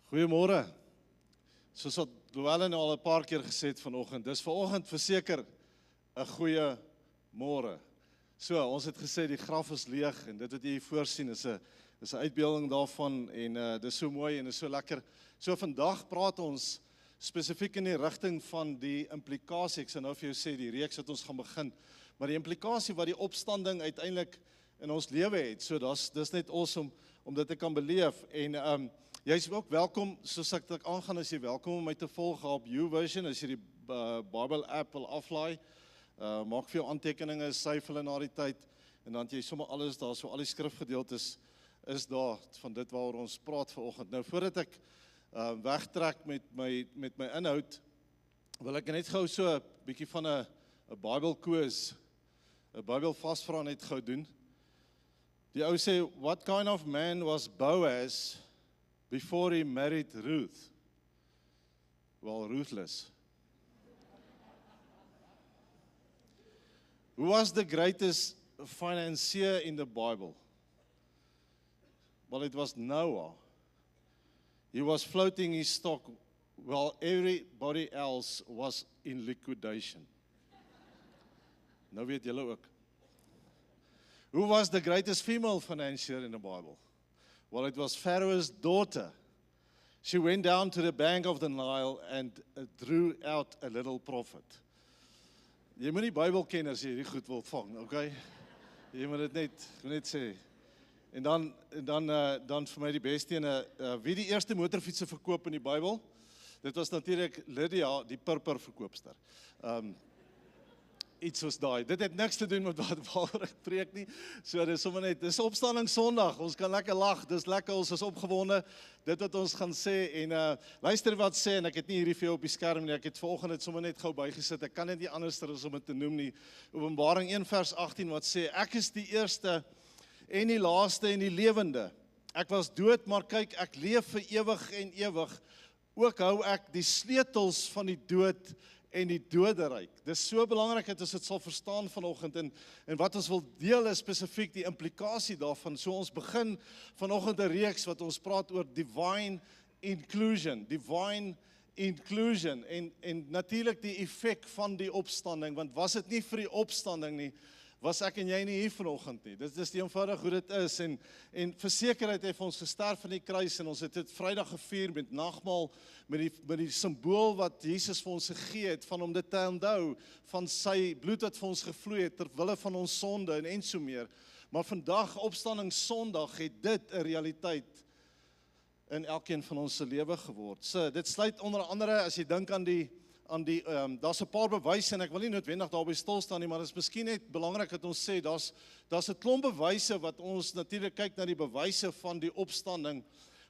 Goeiemôre. Soos wat Luelle nou al 'n paar keer gesê het vanoggend, dis vanoggend verseker 'n goeie môre. So, ons het gesê die graf is leeg en dit wat jy hier voorsien is 'n uitbeelding daarvan en dis so mooi en is so lekker. So vandag praat ons spesifiek in die rigting van die implikasie. Ek sal nou vir jou sê die reeks wat ons gaan begin, maar die implikasie wat die opstanding uiteindelik in ons lewe het. So dis net awesome om dit te kan beleef en jy is ook welkom, soos ek dit aangaan, is jy welkom om my te volg op YouVersion, as jy die Bible app wil aflaai, maak vir jou aantekeninge, syf hulle na die tyd, en dan het jy sommer alles daar, so al die skrifgedeeltes is daar, van dit waaroor ons praat vanoggend. Nou, voordat ek wegtrek met my inhoud, wil ek net gou so 'n bietjie van 'n Bible quiz, 'n Bible vasvra net gou doen. Die ou sê, what kind of man was Boaz before he married Ruth? Well, ruthless. Who was the greatest financier in the Bible? Well, it was Noah. He was floating his stock while everybody else was in liquidation. Nou weet julle ook. Who was the greatest female financier in the Bible? Well, it was Pharaoh's daughter. She went down to the bank of the Nile and drew out a little profit. Jy moet nie Bybel ken as jy hierdie goed wil vang, okay? Jy moet dit net sê. En dan vir my die beste ene, wie die eerste motorfietsse verkoop in die Bybel? Dit was natuurlik Lydia, die purperverkoopster. Iets soos daai. Dit het niks te doen met waaroor ek preek nie. So dis sommer net, dis opstanding Sondag. Ons kan lekker lag. Dis lekker, ons is opgewonde. Dit wat ons gaan sê en luister wat sê en ek het nie hierdie vir jou op die skerm nie. Ek het vanoggend dit sommer net gou bygesit. Ek kan dit nie anders as om dit te noem nie. Openbaring 1 vers 18 wat sê ek is die eerste en die laaste en die lewende. Ek was dood, maar kyk, ek leef vir ewig en ewig. Ook hou ek die sleutels van die dood en die doderyk. Dis so belangrik dat ons dit sal verstaan vanoggend en wat ons wil deel is spesifiek die implikasie daarvan. So ons begin vanoggend 'n reeks wat ons praat oor divine inclusion en natuurlik die effek van die opstanding, want was dit nie vir die opstanding nie, was ek en jy nie hier vanoggend nie. Dit is die eenvoudig hoe dit is en verseker het hy vir ons gesterf aan die kruis en ons het dit Vrydag gevier met nagmaal met die simbool wat Jesus vir ons gegee het van om dit te onthou van sy bloed wat vir ons gevloei het ter wille van ons sonde en so meer. Maar vandag opstanding Sondag het dit 'n realiteit in elkeen van ons se lewe geword. So dit sluit onder andere as jy dink aan die daar's 'n paar bewyse en ek wil nie noodwendig daarby stil staan nie, maar dit is miskien net belangrik dat ons sê daar's 'n klomp bewyse wat ons natuurlik kyk na die bewyse van die opstanding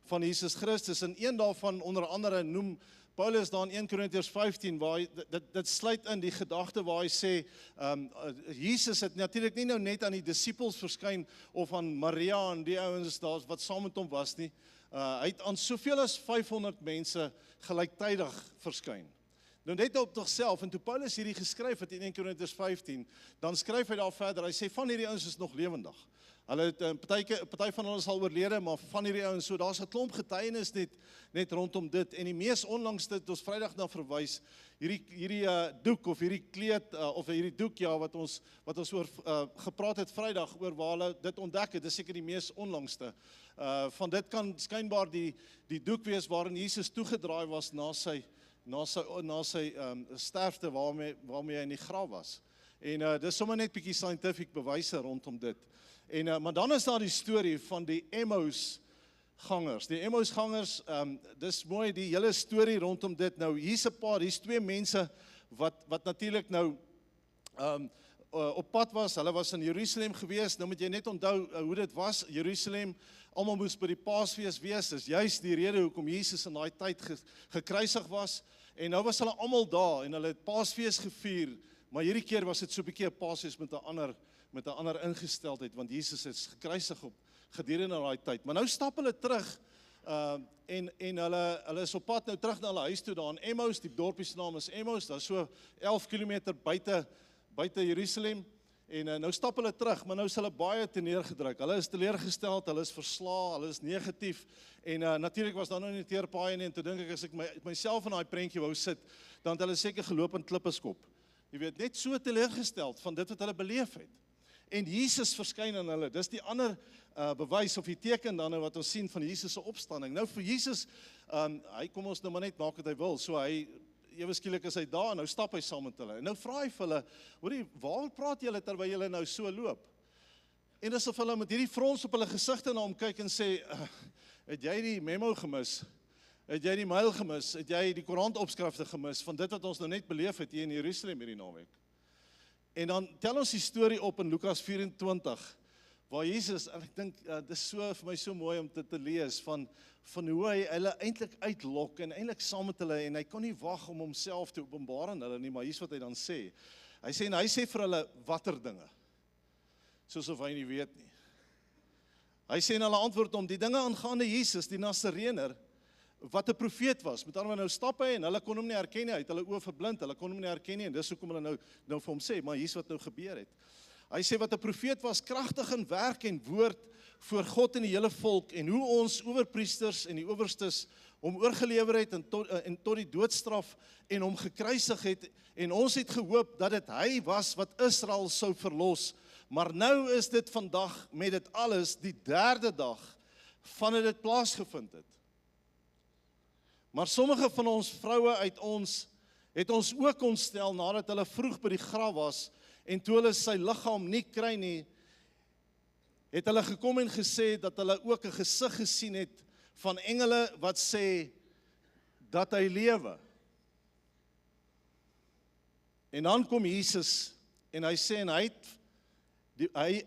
van Jesus Christus en een daarvan onder andere noem Paulus daar in 1 Korintiërs 15 waar dit sluit in die gedagte waar hy sê Jesus het natuurlik nie nou net aan die disippels verskyn of aan Maria en die ouens daar wat saam met hom was nie. Hy het aan soveel as 500 mense gelyktydig verskyn. Nou net op sigself, en toe Paulus hierdie geskryf het in 1 Korintiërs 15, dan skryf hy daar verder, hy sê van hierdie ouens is nog lewendig. Hulle het, party van hulle is al oorlede, maar van hierdie ouens, so daar's 'n klomp getuienis net rondom dit, en die mees onlangs dit ons Vrydag na verwys, hierdie doek, of hierdie kleed, of hierdie doek, ja, wat ons oor gepraat het Vrydag, oor waar hulle dit ontdek het, dis seker die mees onlangste. Van dit kan skynbaar die doek wees waarin Jesus toegedraai was na sy sterfte waarmee hy in die graf was. En dis sommer net bietjie scientific bewyse rondom dit. Maar dan is daar die storie van die Emmaus-gangers. Die Emmaus-gangers, dis mooi, die hele storie rondom dit. Nou, hier's twee mense wat natuurlik nou op pad was. Hulle was in Jerusalem gewees. Nou moet jy net onthou hoe dit was. Jerusalem, almal moes by die Paasfees wees. Dis juist die rede hoekom Jesus in daai tyd gekruisig was. En nou was hulle almal daar en hulle het Paasfees gevier, maar hierdie keer was dit so 'n bietjie 'n Paasfees met 'n ander ingesteldheid, want Jesus is gekruisig gedurende daai tyd. Maar nou stap hulle terug en hulle is op pad nou terug na hulle huis toe daar in Emmaus, die dorpie se naam is Emmaus, daar's so 11 km buite Jerusalem. En nou stap hulle terug, maar nou is hulle baie teneergedruk. Hulle is teleurgesteld, hulle is verslae, hulle is negatief. En natuurlik was daar nou nie teerpaaie nie, en toe dink ek, as ek myself in daai prentjie wou sit, dan het hulle seker geloop in klippe skop. Jy weet, net so teleurgesteld van dit wat hulle beleef het. En Jesus verskyn aan hulle. Dis die ander bewys of die teken dan nou wat ons sien van Jesus se opstanding. Nou vir Jesus, hy kom ons nou maar net maak wat hy wil. So hy ewe skielik is hy daar, nou stap hy saam met hulle. En nou vra hy vir hulle, hoorie, waar praat julle terwyl julle nou so loop? En asof hulle met hierdie frons op hulle gesigte na hom kyk en sê, het jy die memo gemis? Het jy die mail gemis? Het jy die koerantopskrifte gemis van dit wat ons nou net beleef het hier in Jerusalem hierdie naweek? En dan tel ons die storie op in Lukas 24, waar Jesus, en ek dink, dit is so vir my so mooi om dit te lees, van hoe hy hulle eintlik uitlok, en eintlik saam met hulle, en hy kon nie wag om homself te openbaar aan hulle nie, maar hier's wat hy dan sê. Hy sê vir hulle, watter dinge? Soos of hy nie weet nie. Hy sê en hulle antwoord om die dinge aangaande Jesus, die Nasarener, wat 'n profeet was. Met ander woorde, nou stap hy en hulle kon hom nie herken nie, hy het hulle oë verblind, hulle kon hom nie herken nie, en dis hoekom hulle nou vir hom sê, maar hier's wat nou gebeur het. Hy sê wat 'n profeet was, kragtig in werk en woord voor God en die hele volk, en hoe ons owerpriesters en die owerstes hom oorgelewer het en tot die doodstraf en hom gekruisig het, en ons het gehoop dat dit hy was wat Israel sou verlos, maar nou is dit vandag met dit alles die 3de dag vandat dit plaasgevind het. Maar sommige van ons vroue uit ons het ons ook ontstel nadat hulle vroeg by die graf was, en toe hulle sy liggaam nie kry nie, het hulle gekom en gesê dat hulle ook 'n gesig gesien het van engele wat sê dat hy lewe. En dan kom Jesus en hy sê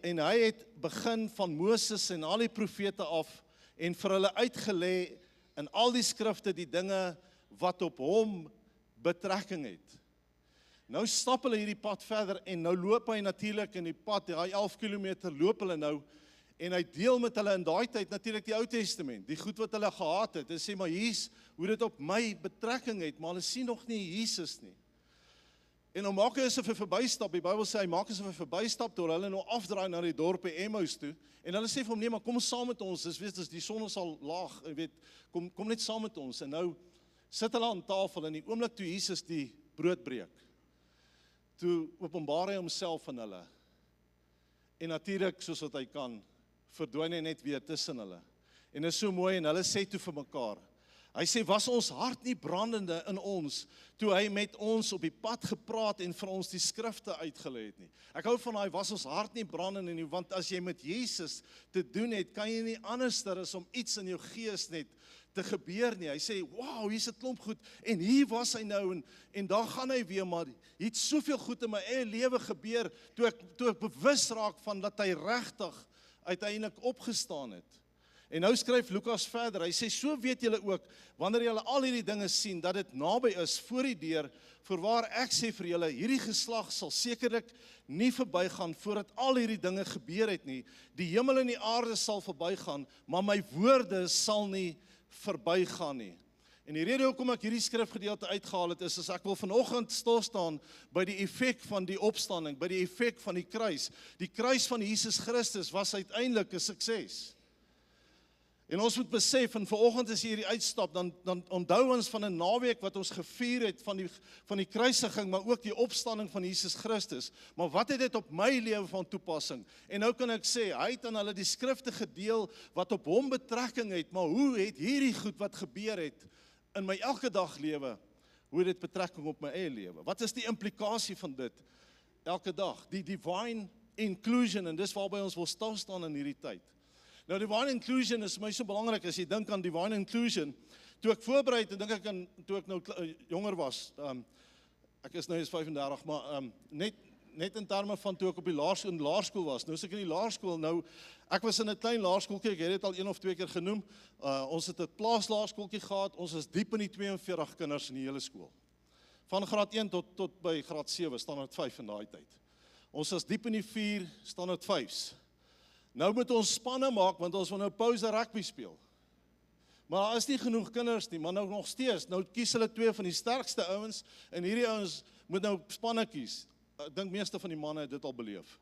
en hy het begin van Moses en al die profete af en vir hulle uitgelê in al die skrifte die dinge wat op hom betrekking het. Nou stap hulle hierdie pad verder en nou loop hy natuurlik in die pad, daai 11 kilometer loop hulle nou, en hy deel met hulle in daai tyd natuurlik die Ou Testament, die goed wat hulle gehaat het. Hy sê maar hier's hoe dit op my betrekking het, maar hulle sien nog nie Jesus nie. En nou maak hy asof hy verbystap, die Bybel sê hy maak asof hy verbystap, toe hulle nou afdraai na die dorp Emmaus toe, en hulle sê vir hom, nee, maar kom saam met ons, dis die son is al laag, kom net saam met ons, en nou sit hulle aan tafel, en die oomblik toe Jesus die brood breek, toe openbaar hy homself aan hulle, en natuurlik soos wat hy kan, verdwyn hy net weer tussen hulle, en is so mooi, en hulle sê toe vir mekaar, hy sê, was ons hart nie brandende in ons, toe hy met ons op die pad gepraat en vir ons die skrifte uitgelê het nie. Ek hou van hy, was ons hart nie brandende nie, want as jy met Jesus te doen het, kan jy nie anderster as om iets in jou gees net te gebeur nie. Hy sê, wow, hier's 'n klomp goed, en hier was hy nou, en daar gaan hy weer, maar hier het soveel goed in my eie lewe gebeur, toe ek bewus raak van dat hy regtig uiteindelik opgestaan het. En nou skryf Lukas verder, hy sê, so weet julle ook, wanneer julle al hierdie dinge sien, dat dit naby is voor die deur, voorwaar ek sê vir julle, hierdie geslag sal sekerlik nie verbygaan, voordat al hierdie dinge gebeur het nie. Die hemel en die aarde sal verbygaan, maar my woorde sal nie verbygaan nie. En die rede hoekom ek hierdie skrifgedeelte uitgehaal het, is as ek wil vanoggend stil staan by die effek van die opstanding, by die effek van die kruis. Die kruis van Jesus Christus was uiteindelik 'n sukses. En ons moet besef, en vanoggend as jy hierdie uitstap, dan onthou ons van 'n naweek wat ons gevier het van die kruisiging, maar ook die opstanding van Jesus Christus. Maar wat het dit op my lewe van toepassing? En nou kan ek sê, hy het aan hulle die skrifte gedeel wat op hom betrekking het, maar hoe het hierdie goed wat gebeur het in my elke dag lewe, hoe het dit betrekking op my eie lewe? Wat is die implikasie van dit elke dag? Die divine inclusion, en dis waarby ons wil stil staan in hierdie tyd. Nou, divine inclusion is vir my so belangrik, as jy dink aan divine inclusion. Toe ek voorberei het, en dink ek toe ek nou jonger was, ek is nou eens 35, maar net in terme van toe ek op die laerskool was, nou is ek in die laerskool, nou, ek was in 'n klein laerskooltjie, ek het dit al 1 of 2 keer genoem, ons het 'n plaaslaerskooltjie gehad, ons is diep in die 42 kinders in die hele skool. Van graad 1 tot by graad 7, standaard 5 in daai tyd. Ons is diep in die 4, standaard 5's. Nou moet ons spanne maak, want ons wil nou pouse rugby speel. Maar daar is nie genoeg kinders nie, maar nou nog steeds, nou kies hulle 2 van die sterkste ouens, en hierdie ouens moet nou spanne kies. Ek dink meeste van die manne het dit al beleef.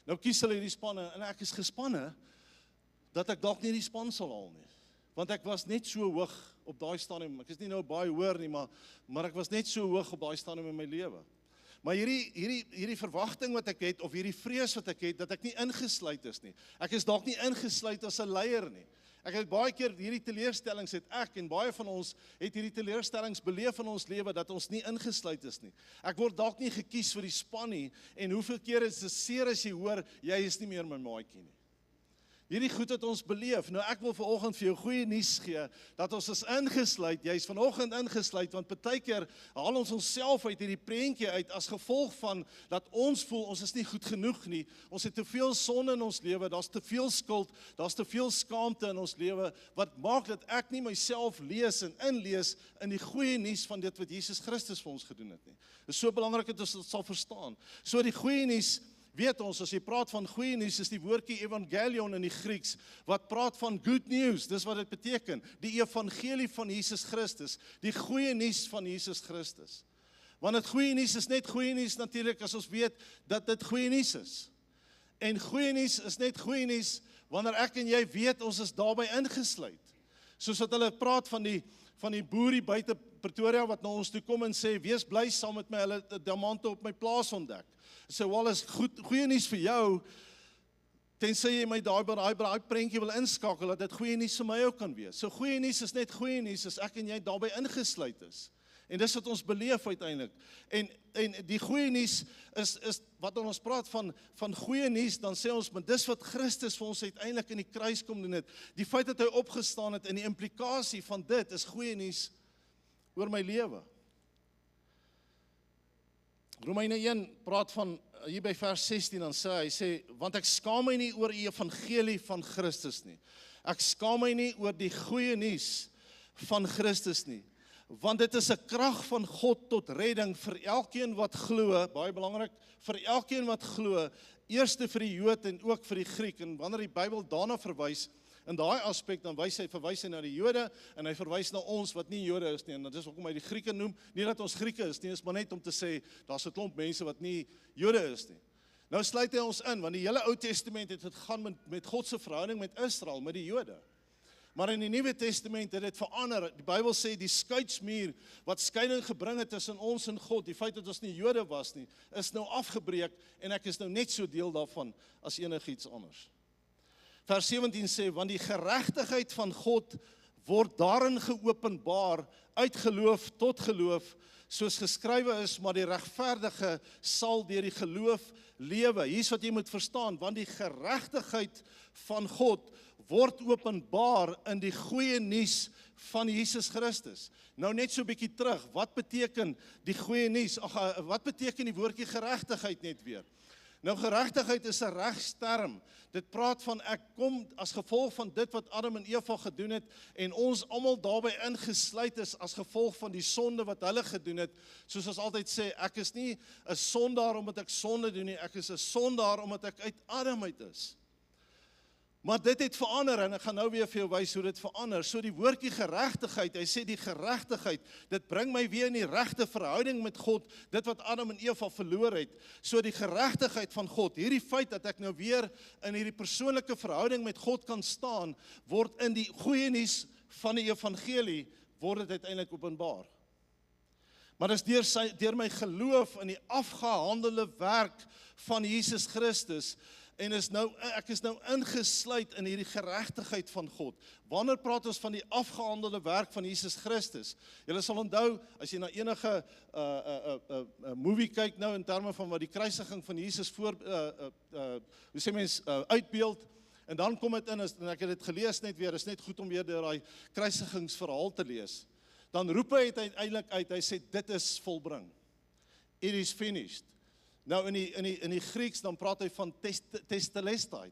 Nou kies hulle hierdie spanne, en ek is gespanne, dat ek dalk nie die span sal haal nie. Want ek was net so hoog op daai stadium, ek is nie nou baie hoër nie, maar ek was net so hoog op daai stadium in my lewe. Maar hierdie verwagting wat ek het, of hierdie vrees wat ek het, dat ek nie ingesluit is nie. Ek is dalk nie ingesluit as 'n leier nie. Ek het baie keer hierdie teleurstellings en baie van ons het hierdie teleurstellings beleef in ons lewe, dat ons nie ingesluit is nie. Ek word dalk nie gekies vir die span nie, en hoeveel keer is dit seer as jy hoor, jy is nie meer my maatjie nie. Hierdie goed het ons beleef. Nou ek wil vanoggend vir jou goeie nuus gee, dat ons is ingesluit, jy is vanoggend ingesluit, want partykeer haal ons onsself uit hierdie prentjie uit, as gevolg van, dat ons voel, ons is nie goed genoeg nie, ons het te veel sonde in ons lewe, daar's te veel skuld, daar's te veel skaamte in ons lewe, wat maak dat ek nie myself lees en inlees in die goeie nuus van dit wat Jesus Christus vir ons gedoen het nie. Dit is so belangrik dat ons dit sal verstaan. So die goeie nuus, weet ons, as jy praat van goeie nuus, is die woordjie evangelion in die Grieks, wat praat van good news, dis wat dit beteken, die evangelie van Jesus Christus, die goeie nuus van Jesus Christus. Want het goeie nuus is net goeie nuus natuurlik, as ons weet, dat dit goeie nuus is. En goeie nuus is net goeie nuus, wanneer ek en jy weet, ons is daarby ingesluit. Soos wat hulle praat van die boerie buite Pretoria, wat na ons toe kom en sê, wees bly saam met my, hulle diamante op my plaas ontdek. So, wel is goeie nuus vir jou, tensy jy my daai prentjie wil inskakel, dat dit goeie nuus vir my ook kan wees. So goeie nuus is net goeie nuus, as ek en jy daarbey ingesluit is. En dis wat ons beleef uiteindelik. En die goeie nuus is wat ons praat van goeie nuus, dan sê ons, maar dis wat Christus vir ons uiteindelik in die kruis kom doen het. Die feit dat hy opgestaan het, en die implikasie van dit is goeie nuus oor my lewe. Romeine 1 praat van, hier by vers 16, dan hy sê, want ek skaam my nie oor die evangelie van Christus nie. Ek skaam my nie oor die goeie nuus van Christus nie. Want dit is 'n krag van God tot redding vir elkeen wat glo, baie belangrik, vir elkeen wat glo, eerste vir die Jood en ook vir die Griek. En wanneer die Bybel daarna verwys, in daai aspek, dan verwys hy na die Jode, en hy verwys na ons wat nie Jode is nie, en dit is hoekom hy die Grieke noem, nie dat ons Grieke is nie, is maar net om te sê, daar's 'n klomp mense wat nie Jode is nie. Nou sluit hy ons in, want die hele Ou Testament het gaan met God se verhouding met Israel, met die Jode. Maar in die Nuwe Testament het dit verander. Die Bybel sê die skeidsmuur wat skeiding gebring het tussen ons en God, die feit dat ons nie Jode was nie, is nou afgebreek, en ek is nou net so deel daarvan as enigiets anders. Vers 17 sê, want die geregtigheid van God word daarin geopenbaar, uit geloof tot geloof, soos geskrywe is, maar die regverdige sal deur die geloof lewe. Hier's wat jy moet verstaan, want die geregtigheid van God word openbaar in die goeie nuus van Jesus Christus. Nou net so 'n bietjie terug, wat beteken die goeie nuus? Wat beteken die woordjie geregtigheid net weer? Nou geregtigheid is 'n regsterm. Dit praat van ek kom as gevolg van dit wat Adam en Eva gedoen het, en ons almal daarbey ingesluit is as gevolg van die sonde wat hulle gedoen het. Soos ons altyd sê, ek is nie 'n sondaar omdat ek sonde doen nie, ek is 'n sondaar omdat ek uit Adam uit is. Maar dit het verander, en ek gaan nou weer vir jou wys hoe dit verander. So die woordjie geregtigheid, hy sê die geregtigheid, dit bring my weer in die regte verhouding met God, dit wat Adam en Eva verloor het. So die geregtigheid van God, hierdie feit dat ek nou weer in hierdie persoonlike verhouding met God kan staan, word in die goeie nuus van die evangelie, word dit uiteindelik openbaar. Maar dis deur my geloof in die afgehandelde werk van Jesus Christus, en ek is nou ingesluit in hierdie geregtigheid van God. Wanneer praat ons van die afgehandelde werk van Jesus Christus? Julle sal onthou, as jy na enige movie kyk nou, in terme van wat die kruisiging van Jesus uitbeeld, en dan kom dit in, en ek het dit gelees net weer, is net goed om weer deur daai kruisigingsverhaal te lees. Dan roep hy uiteindelik uit, hy sê, dit is volbring. It is finished. Nou in die Grieks dan praat hy van tetelestai.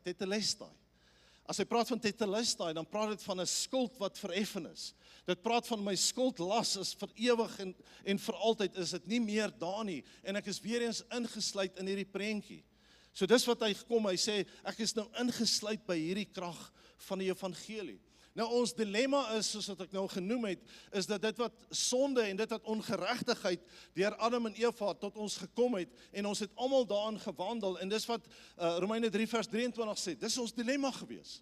As hy praat van tetelestai, dan praat dit van 'n skuld wat vereffen is. Dit praat van my skuldlas is vir ewig en vir altyd is dit nie meer daar nie, en ek is weer eens ingesluit in hierdie prentjie. So dis wat hy kom, hy sê, ek is nou ingesluit by hierdie krag van die evangelie. Nou ons dilemma is, soos wat ek nou genoem het, is dat dit wat sonde en dit wat ongeregtigheid deur Adam en Eva tot ons gekom het, en ons het almal daarin gewandel, en dis wat Romeine 3 vers 23 sê, dis ons dilemma gewees.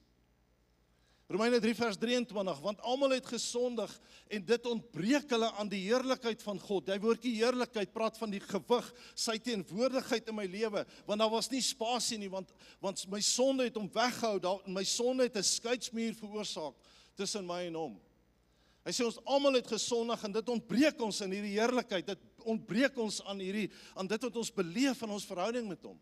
Romeine 3 vers 23, want almal het gesondig en dit ontbreek hulle aan die heerlikheid van God. Die woordjie heerlikheid praat van die gewig, sy teenwoordigheid in my lewe, want daar was nie spasie nie, want my sonde het hom weggehou, my sonde het 'n skeidsmuur veroorsaak tussen my en hom. Hy sê ons almal het gesondig en dit ontbreek ons in hierdie heerlikheid, dit ontbreek ons aan dit wat ons beleef in ons verhouding met hom.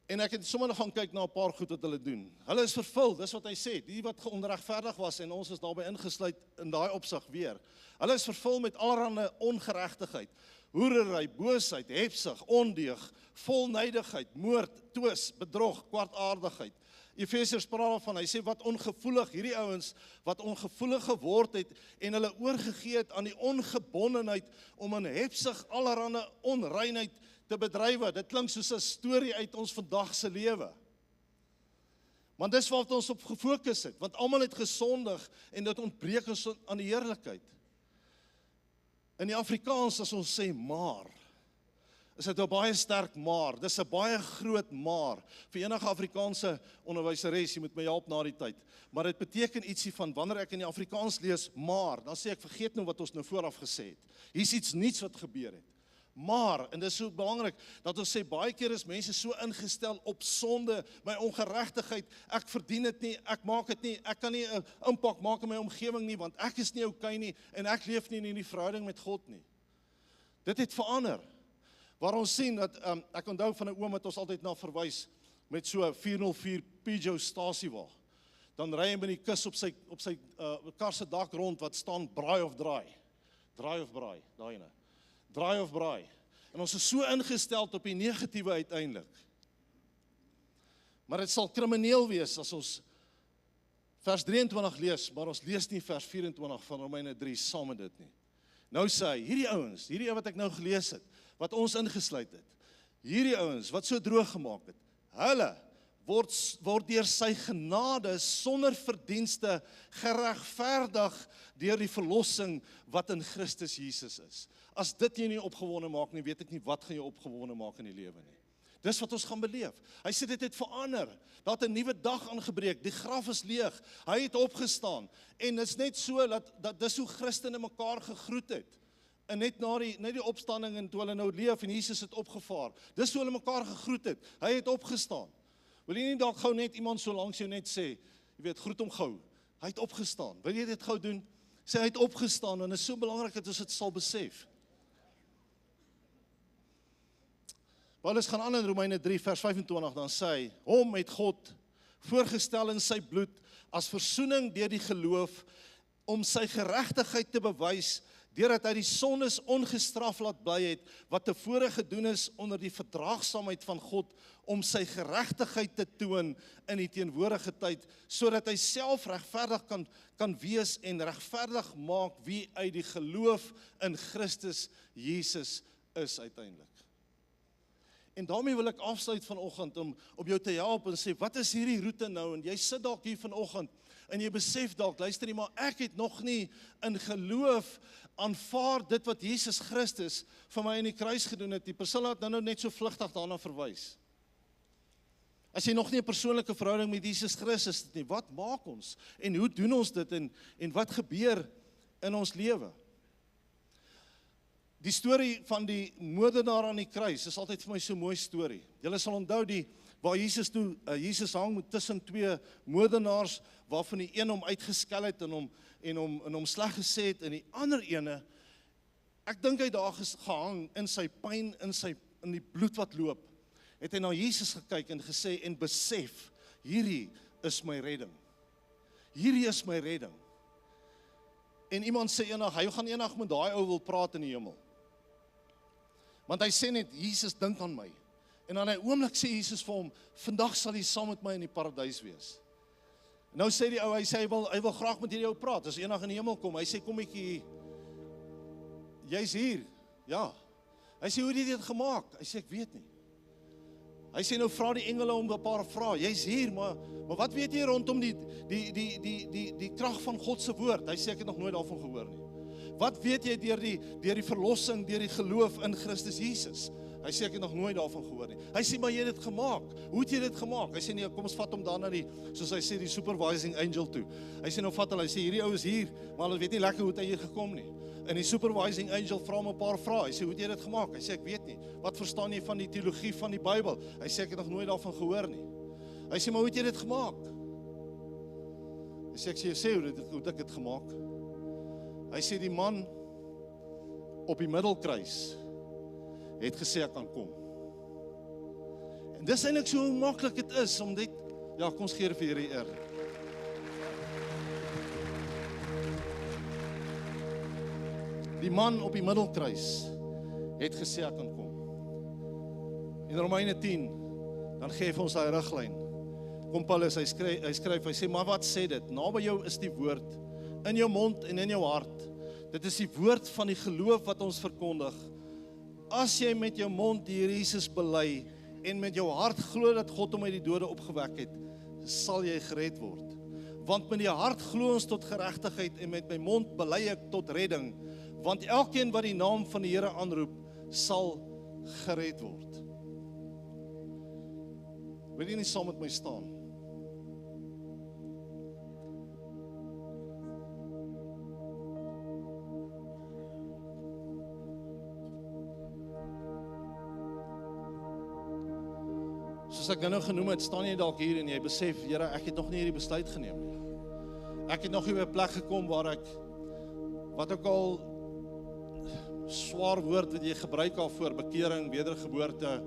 En ek het sommer gaan kyk na 'n paar goed wat hulle doen. Hulle is vervul, dis wat hy sê, die wat onregverdig was en ons is daarbey ingesluit in daai opsig weer. Hulle is vervul met allerlei ongeregtigheid, hoerery, boosheid, hebsug, ondeug, volnydigheid, moord, twis, bedrog, kwaadaardigheid. Efesiërs praat van, hy sê wat ongevoelig, hierdie ouens wat ongevoelig geword het en hulle oorgegee het aan die ongebondenheid om in hebsug allerlei onreinheid te bedrywe. Dit klink soos 'n storie uit ons vandag se lewe. Want dis wat ons op gefokus het, want almal het gesondig en dit ontbreek ons aan die heerlikheid. In die Afrikaans as ons sê maar, is dit 'n baie sterk maar, dis 'n baie groot maar, vir enige Afrikaanse onderwyseres, jy moet my help na die tyd, maar dit beteken ietsie van, wanneer ek in die Afrikaans lees maar, dan sê ek, vergeet nou wat ons nou vooraf gesê het, hier's iets niets wat gebeur het. Maar, en dit is so belangrik, dat ons sê, baie keer is mense so ingestel op sonde, my ongeregtigheid, ek verdien dit nie, ek maak dit nie, ek kan nie 'n impak maak in my omgewing nie, want ek is nie okay nie, en ek leef nie in die verhouding met God nie. Dit het verander, waar ons sien, dat, ek onthou van 'n oom wat ons altyd na verwys, met so 404 Peugeot stasiewa, dan ry hy met die kus op sy kar se dak rond, wat staan braai of draai, daai ene. Draai of braai. En ons is so ingestel op die negatiewe uiteindelik. Maar dit sal krimineel wees as ons vers 23 lees, maar ons lees nie vers 24 van Romeine 3 saam met dit nie. Nou sê hy, hierdie ouens, hierdie wat ek nou gelees het, wat ons ingesluit het, hierdie ouens wat so droog gemaak het, hulle word deur sy genade sonder verdienste geregverdig deur die verlossing wat in Christus Jesus is. As dit jy nie opgewonde maak nie, weet ek nie wat gaan jy opgewonde maak in die lewe nie. Dis wat ons gaan beleef. Hy sê dit het verander. Dat 'n nuwe dag aangebreek. Die graf is leeg. Hy het opgestaan. En dit is net so dat dis hoe Christene mekaar gegroet het. En net na die opstanding en toe hulle nou leef en Jesus het opgevaar. Dis hoe hulle mekaar gegroet het. Hy het opgestaan. Wil jy nie dalk gou net iemand so langs jou net sê, jy weet, groet hom gou. Hy het opgestaan. Wil jy dit gou doen? Sê hy het opgestaan en dit is so belangrik dat ons dit sal besef. Paulus gaan aan in Romeine 3 vers 25, dan sê hy, hom het God voorgestel in sy bloed as versoening deur die geloof om sy geregtigheid te bewys deurdat hy die sondes ongestraf laat bly het wat tevore gedoen is onder die verdraagsaamheid van God om sy geregtigheid te toon in die teenwoordige tyd sodat hy self regverdig kan wees en regverdig maak wie uit die geloof in Christus Jesus is uiteindelik. En daarmee wil ek afsluit vanoggend om jou te help en sê, wat is hierdie roete nou? En jy sit dalk hier vanoggend en jy besef dalk, luister nie, maar ek het nog nie in geloof aanvaar dit wat Jesus Christus vir my in die kruis gedoen het. Die Priscilla het nou net so vlugtig daarna verwys. As jy nog nie 'n persoonlike verhouding met Jesus Christus het nie, wat maak ons? En hoe doen ons dit? En wat gebeur in ons lewe? Die storie van die moordenaar aan die kruis is altyd vir my so 'n mooi storie. Julle sal onthou waar Jesus hang tussen twee moordenaars, waarvan die een hom uitgeskel het en hom sleg gesê het, en die ander ene, ek dink hy daar gehang in sy pyn, in die bloed wat loop, het hy na Jesus gekyk en gesê en besef, hierdie is my redding. Hierdie is my redding. En iemand sê hy gaan eendag met daai ou wil praat in die hemel. Want hy sê net, Jesus, dink aan my. En dan 'n oomblik sê Jesus vir hom, vandag sal jy saam met my in die paradys wees. Nou sê die ou, hy sê hy wil graag met hierdie ou praat, as eendag in die hemel kom. Hy sê, kom ek hier, jy's hier, ja. Hy sê, hoe het jy dit gemaak? Hy sê, ek weet nie. Hy sê nou vra die engele om 'n paar vrae. Jy's hier, maar wat weet jy rondom die krag van God se woord? Hy sê ek het nog nooit daarvan gehoor nie. Wat weet jy deur die verlossing, deur die geloof in Christus Jesus? Hy sê ek het nog nooit daarvan gehoor nie. Hy sê maar jy het dit gemaak. Hoe het jy dit gemaak? Hy sê nee, kom ons vat hom dan na soos hy sê die supervising angel toe. Hy sê nou vat hulle, hy sê hierdie ou is hier, maar hulle weet nie lekker hoe het hy hier gekom nie. En die supervising angel vra hom 'n paar vrae. Hy sê hoe het jy dit gemaak? Hy sê ek weet nie. Wat verstaan jy van die teologie van die Bybel? Hy sê ek het nog nooit daarvan gehoor nie. Hy sê maar hoe het jy dit gemaak? Hy sê ek sê hoe het ek dit gemaak? Hy sê die man op die middelkruis het gesê ek kan kom. En dis eintlik so maklik dit is om dit, ja, kom ons gee vir hierdie eer. Die man op die middelkruis het gesê ek kan kom. In Romeine 10, dan gee hy ons daai riglyn. Kom Paulus, hy skryf, hy sê, maar wat sê dit? Naby jou is die woord, in jou mond en in jou hart. Dit is die woord van die geloof wat ons verkondig. As jy met jou mond die Here Jesus bely en met jou hart glo dat God hom uit die dode opgewek het, sal jy gered word. Want met die hart glo ons tot geregtigheid en met my mond bely ek tot redding. Want elkeen wat die naam van die Here aanroep, sal gered word. Wil jy nie saam met my staan? Soos ek nou genoem het, staan jy dalk hier en jy besef, Here, ek het nog nie hierdie besluit geneem nie. Ek het nog nie by 'n plek gekom waar ek, wat ook al swaar woord wat jy gebruik al voor bekering, wedergeboorte,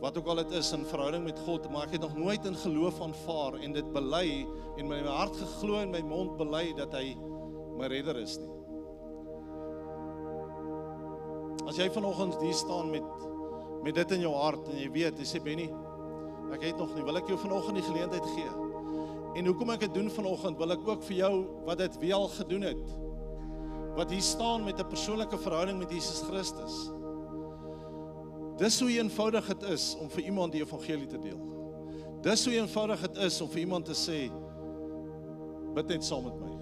wat ook al dit is in verhouding met God, maar ek het nog nooit in geloof aanvaar en dit bely en my hart geglo en my mond bely dat hy my redder is nie. As jy vanoggend hier staan met dit in jou hart en jy weet, jy sê Benny, ek het nog nie, wil ek jou vanoggend die geleentheid gee. En hoekom ek dit doen vanoggend, wil ek ook vir jou wat dit weer al gedoen het, wat hier staan met 'n persoonlike verhouding met Jesus Christus. Dis hoe eenvoudig dit is om vir iemand die evangelie te deel. Dis hoe eenvoudig dit is om vir iemand te sê, bid net saam met my.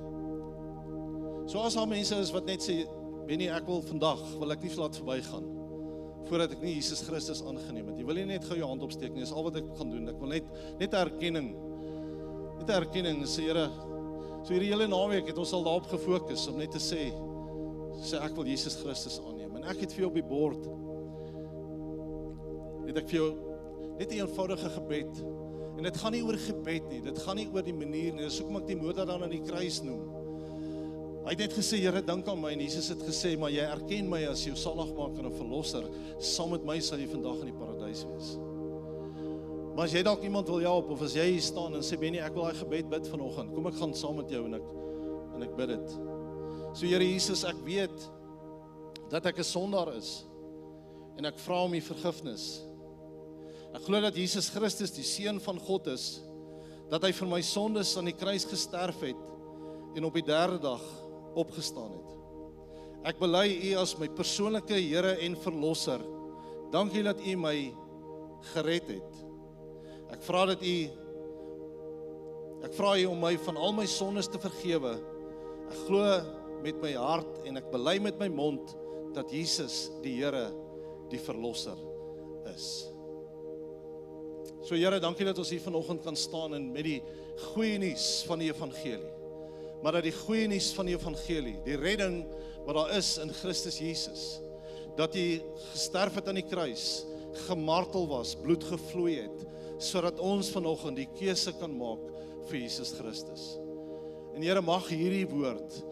So as daar mense is wat net sê, Benny, ek wil ek nie laat verbygaan, voordat ek nie Jesus Christus aangeneem het. Jy wil nie net gou jou hand opsteek nie, dis al wat ek gaan doen. Ek wil net 'n erkenning, sê Here, so hierdie hele naweek het ons al daarop gefokus, om net te sê ek wil Jesus Christus aanneem. En ek het vir jou op die bord, het ek vir jou net 'n eenvoudige gebed. En dit gaan nie oor gebed nie, dit gaan nie oor die manier nie, dis hoekom ek die moeder dan aan die kruis noem. Hy het net gesê, Here, dink aan my, en Jesus het gesê, maar jy erken my as jou saligmaker en verlosser, saam met my sal jy vandag in die paradys wees. Maar as jy dalk iemand wil help, of as jy hier staan en sê, Benny, ek wil daai gebed bid vanoggend, kom ek gaan saam met jou en ek bid dit. So Here Jesus, ek weet dat ek 'n sondaar is, en ek vra om U vergifnis. Ek glo dat Jesus Christus die Seun van God is, dat hy vir my sondes aan die kruis gesterf het, en op die 3de dag opgestaan het. Ek bely U as my persoonlike Here en verlosser. Dankie dat U my gered het. Ek vra U om my van al my sondes te vergewe. Ek glo met my hart en ek bely met my mond dat Jesus die Here, die verlosser is. So Here, dankie dat ons hier vanoggend kan staan en met die goeie nuus van die evangelie. Maar dat die goeie nuus van die evangelie, die redding wat daar is in Christus Jesus, dat hy gesterf het aan die kruis, gemartel was, bloed gevloei het, sodat ons vanoggend die keuse kan maak vir Jesus Christus. En Here, mag hierdie woord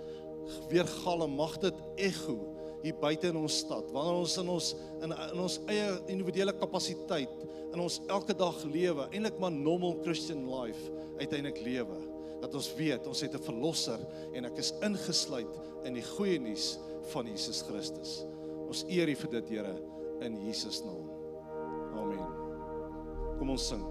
weer galm, mag dit echo hier buite in ons stad, wanneer ons in ons eie individuele kapasiteit, in ons elke dag lewe, eintlik maar normal Christian life, uiteindelik lewe, dat ons weet, ons het 'n verlosser, en ek is ingesluit in die goeie nuus van Jesus Christus. Ons eer U vir dit, Here, in Jesus naam. Amen. Kom ons sing.